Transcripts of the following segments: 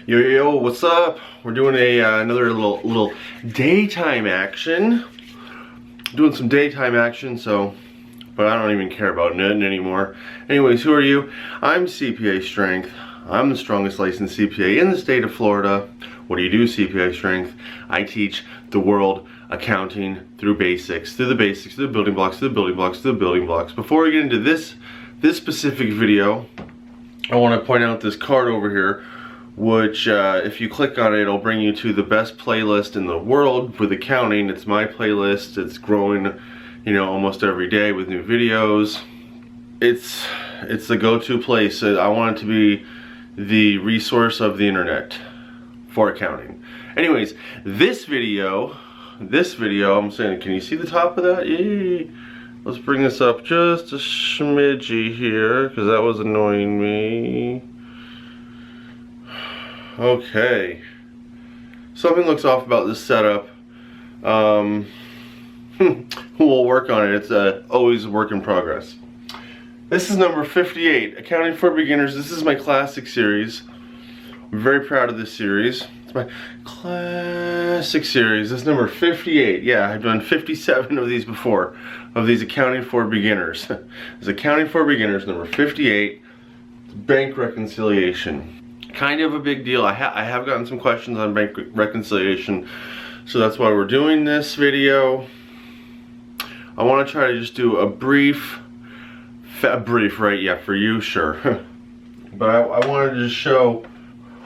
Yo, what's up? We're doing another little daytime action. Doing some daytime action, but I don't even care about nothing anymore. Anyways, who are you? I'm CPA Strength. I'm the strongest licensed CPA in the state of Florida. What do you do, CPA Strength? I teach the world accounting through the basics, through the building blocks, through the building blocks, through the building blocks. Before we get into this specific video, I want to point out this card over here, which if you click on it, it'll bring you to the best playlist in the world with accounting. It's my playlist. It's growing, almost every day with new videos. It's the go-to place. I want it to be the resource of the internet for accounting. Anyways, this video, I'm saying, can you see the top of that? Yay. Let's bring this up just a smidgy here, because that was annoying me. Okay. Something looks off about this setup. We'll work on it. It's always a work in progress. This is number 58, Accounting for Beginners. This is my classic series. I'm very proud of this series. It's my classic series. This is number 58. Yeah, I've done 57 of these before, of these Accounting for Beginners. This is Accounting for Beginners, number 58, bank reconciliation. Kind of a big deal. I have gotten some questions on bank reconciliation, so that's why we're doing this video. I want to try to just do a brief, right? Yeah, for you, sure. But I wanted to just show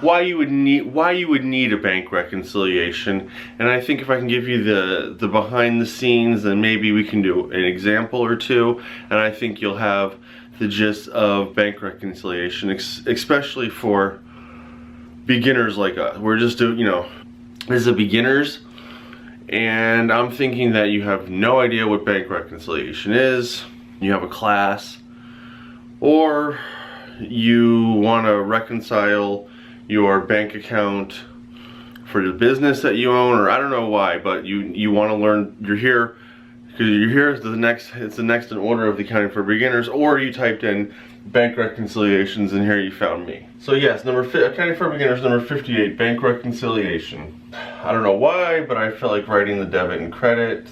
why you would need a bank reconciliation, and I think if I can give you the behind the scenes, then maybe we can do an example or two, and I think you'll have the gist of bank reconciliation, especially for beginners like us. We're just doing, this is a beginners, and I'm thinking that you have no idea what bank reconciliation is. You have a class, or you want to reconcile your bank account for the business that you own, or I don't know why, but you want to learn. You're here because you're here. It's the next in order of the Accounting for Beginners, or you typed in bank reconciliations and here you found me. So yes, Accounting for Beginners number 58, bank reconciliation. I don't know why, but I feel like writing the debit and credit.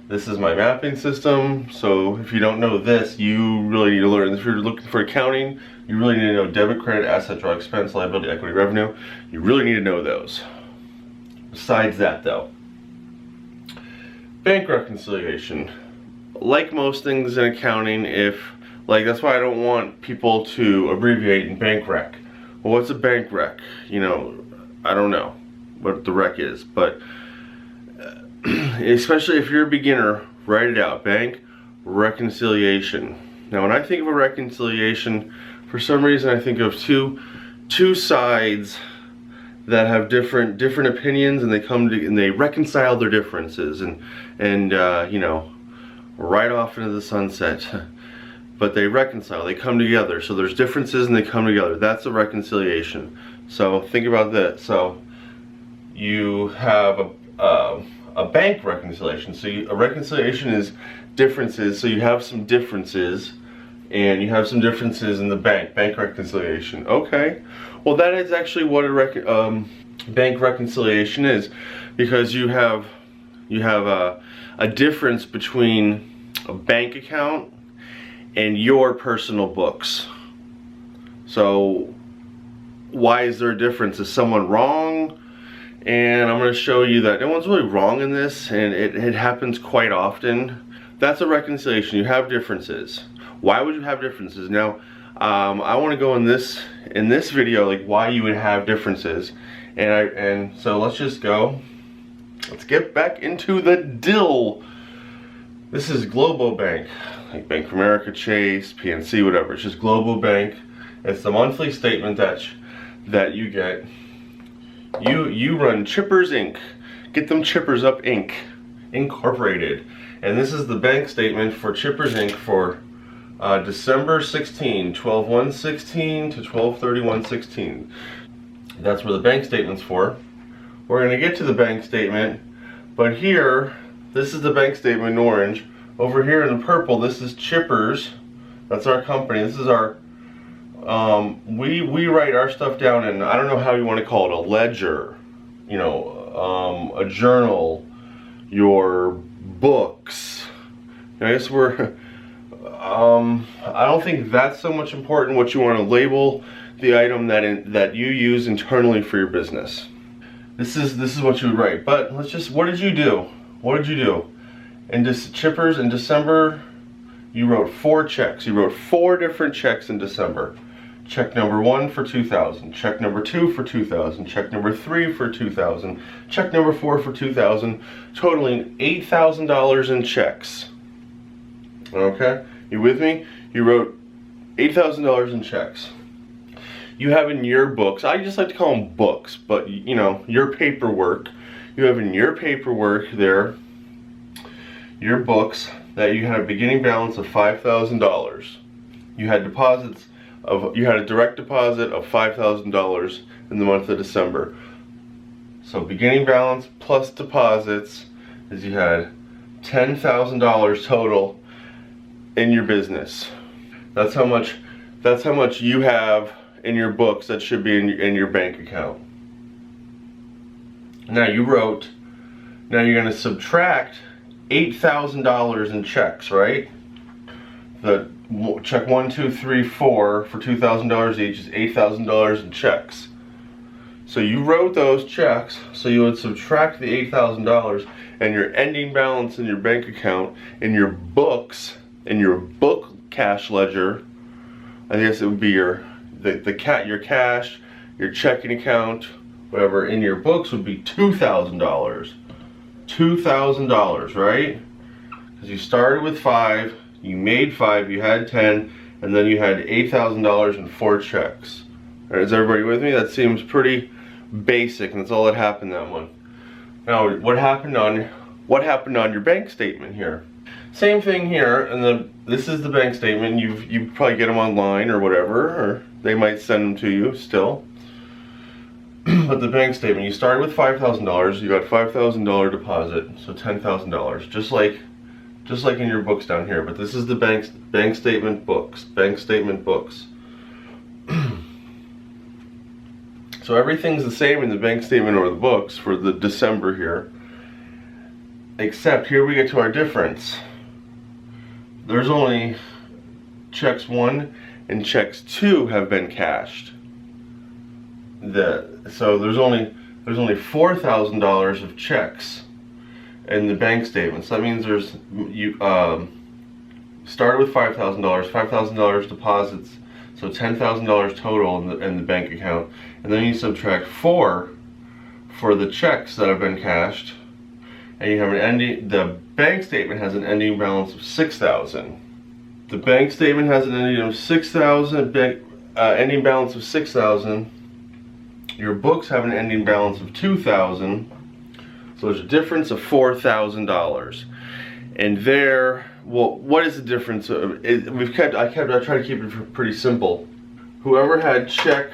This is my mapping system, so if you don't know this, you really need to learn. If you're looking for accounting, you really need to know debit, credit, asset, draw, expense, liability, equity, revenue. You really need to know those. Besides that though, bank reconciliation. Like most things in accounting, that's why I don't want people to abbreviate in bank rec. Well, what's a bank rec? I don't know what the rec is, but especially if you're a beginner, write it out. Bank reconciliation. Now, when I think of a reconciliation, for some reason I think of two sides that have different opinions, and they reconcile their differences and right off into the sunset. But they reconcile, they come together. So there's differences and they come together. That's a reconciliation. So think about that. So you have a bank reconciliation. So a reconciliation is differences. So you have some differences, and you have some differences in the bank reconciliation. Okay, well that is actually what a bank reconciliation is, because you have a difference between a bank account and your personal books. So why is there a difference? Is someone wrong? And I'm going to show you that no one's really wrong in this, and it happens quite often. That's a reconciliation. You have differences. Why would you have differences? Now, I want to go in this video, like why you would have differences, and so let's just go. Let's get back into the dill. This is Global Bank, like Bank of America, Chase, PNC, whatever. It's just Global Bank. It's the monthly statement that you get. You run Chippers Inc. Get them Chippers Up Inc. Incorporated. And this is the bank statement for Chippers Inc. for December 16, 12/1/16 to 12/31/16. That's where the bank statement's for. We're going to get to the bank statement, but here, this is the bank statement in orange. Over here in the purple, this is Chippers. That's our company. This is our we write our stuff down in, I don't know how you want to call it, a ledger, you know, a journal, your books. I guess we're, I don't think that's so much important what you want to label the item that you use internally for your business. This is what you would write. But let's just, what did you do? What did you do? In Chippers, in December, you wrote 4 checks. You wrote 4 different checks in December. Check number 1 for $2,000. Check number 2 for $2,000. Check number 3 for $2,000. Check number 4 for $2,000. Totaling $8,000 in checks. Okay, you with me? You wrote $8,000 in checks. You have in your books, I just like to call them books, but you know, your paperwork. You have in your paperwork there, your books, that you had a beginning balance of $5,000. You had deposits of, you had a direct deposit of $5,000 in the month of December. So beginning balance plus deposits is you had $10,000 total in your business. That's how much you have in your books that should be in your bank account. Now you wrote, now you're going to subtract $8,000 in checks, right? The check 1, 2, 3, 4 for $2,000 each is $8,000 in checks. So you wrote those checks, so you would subtract the $8,000, and your ending balance in your bank account, in your books, in your book cash ledger, I guess it would be your cash, your checking account, whatever, in your books would be $2,000. $2,000, right? Because you started with 5, you made 5, you had 10, and then you had $8,000 in 4 checks. All right, is everybody with me? That seems pretty basic, and that's all that happened that month. Now, what happened on your bank statement here? Same thing here, and this is the bank statement. You probably get them online or whatever, or they might send them to you still. But the bank statement, you started with $5,000, you got $5,000 deposit, so $10,000, just like in your books down here. But this is the bank statement books, So everything's the same in the bank statement or the books for the December here, except here we get to our difference. There's only checks 1 and checks 2 have been cashed. So there's only $4,000 of checks in the bank statement. So that means you started with $5,000 deposits, so $10,000 total in the bank account, and then you subtract 4 for the checks that have been cashed, and you have an ending. The bank statement has an ending balance of $6,000. The bank statement has an ending of $6,000. Ending balance of $6,000. Your books have an ending balance of $2,000, so there's a difference of $4,000. And there, well, what is the difference? I try to keep it pretty simple. Whoever has check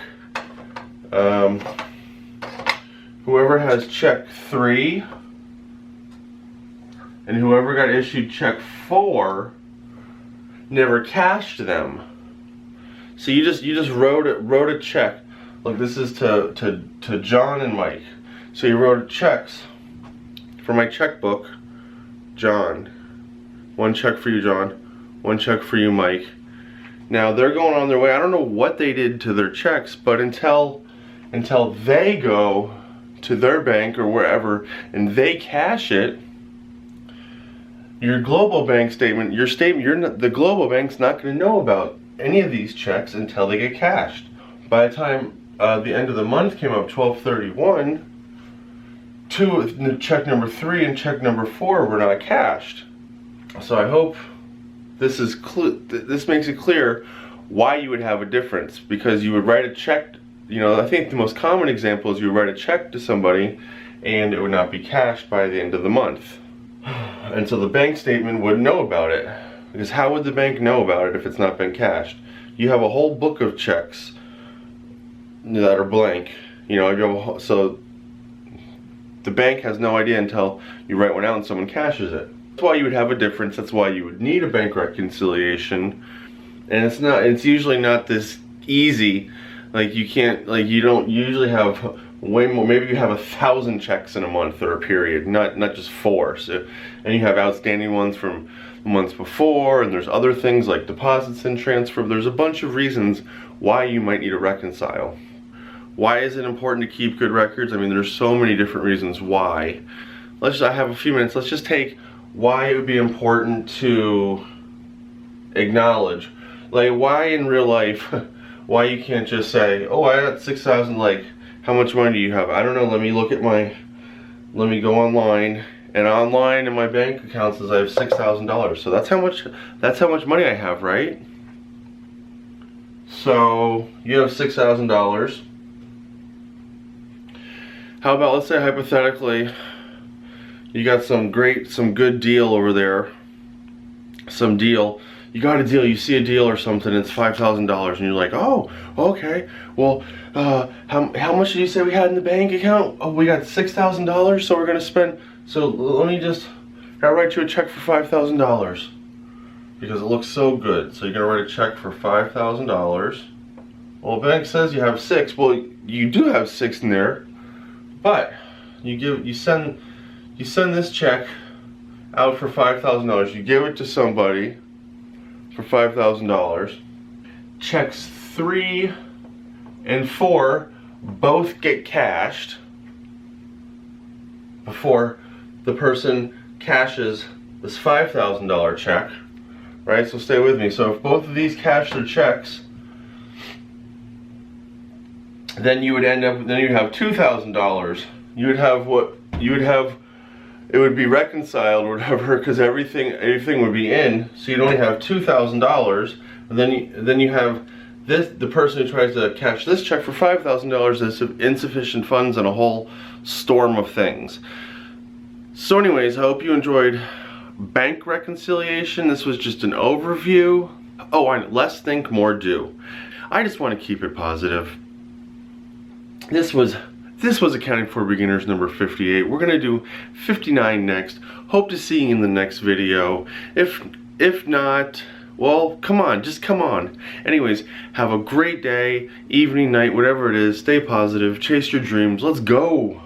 3, and whoever got issued check 4, never cashed them. So you just wrote a check. Like this is to John and Mike. So you wrote checks for my checkbook, John. 1 check for you, John. 1 check for you, Mike. Now they're going on their way. I don't know what they did to their checks, but until they go to their bank or wherever and they cash it, your global bank statement, the global bank's not going to know about any of these checks until they get cashed. By the time the end of the month came up, 12/31, check number 3 and check number 4 were not cashed. So I hope this makes it clear why you would have a difference, because you would write a check. You know, I think the most common example is you would write a check to somebody and it would not be cashed by the end of the month. And so the bank statement wouldn't know about it, because how would the bank know about it if it's not been cashed? You have a whole book of checks that are blank, you know, so the bank has no idea until you write one out and someone cashes it. That's why you would have a difference. That's why you would need a bank reconciliation. And it's usually not this easy. Like you can't, like you don't usually have way more. Maybe you have 1,000 checks in a month or a period, not just 4. So, and you have outstanding ones from months before, and there's other things like deposits and transfer. There's a bunch of reasons why you might need to reconcile. Why is it important to keep good records? I mean, there's so many different reasons why. I have a few minutes. Let's just take why it would be important to acknowledge. Like why in real life, why you can't just say, oh, I got 6,000, like, how much money do you have? I don't know, let me go online, and online in my bank account says I have $6,000. So that's how much money I have, right? So you have $6,000. How about, let's say hypothetically, you got some good deal over there. Some deal. You got a deal, you see a deal or something, it's $5,000, and you're like, oh, okay. Well, how much did you say we had in the bank account? Oh, we got $6,000, so we're gonna spend, so let me just, I'll write you a check for $5,000. Because it looks so good. So you're gonna write a check for $5,000. Well, the bank says you have 6. Well, you do have 6 in there, but you send this check out for $5,000. You give it to somebody for $5,000. Checks 3 and 4 both get cashed before the person cashes this $5,000 check, right? So stay with me. So if both of these cash their checks, then you would end up, then you'd have $2,000. You would have it would be reconciled or whatever, because everything would be in, so you'd only have $2,000, and then you have the person who tries to cash this check for $5,000 has insufficient funds and a whole storm of things. So anyways, I hope you enjoyed bank reconciliation. This was just an overview. Oh, and less think, more do. I just want to keep it positive. This was Accounting for Beginners number 58. We're gonna do 59 next. Hope to see you in the next video. If not, well, come on, just come on. Anyways, have a great day, evening, night, whatever it is. Stay positive, chase your dreams. Let's go.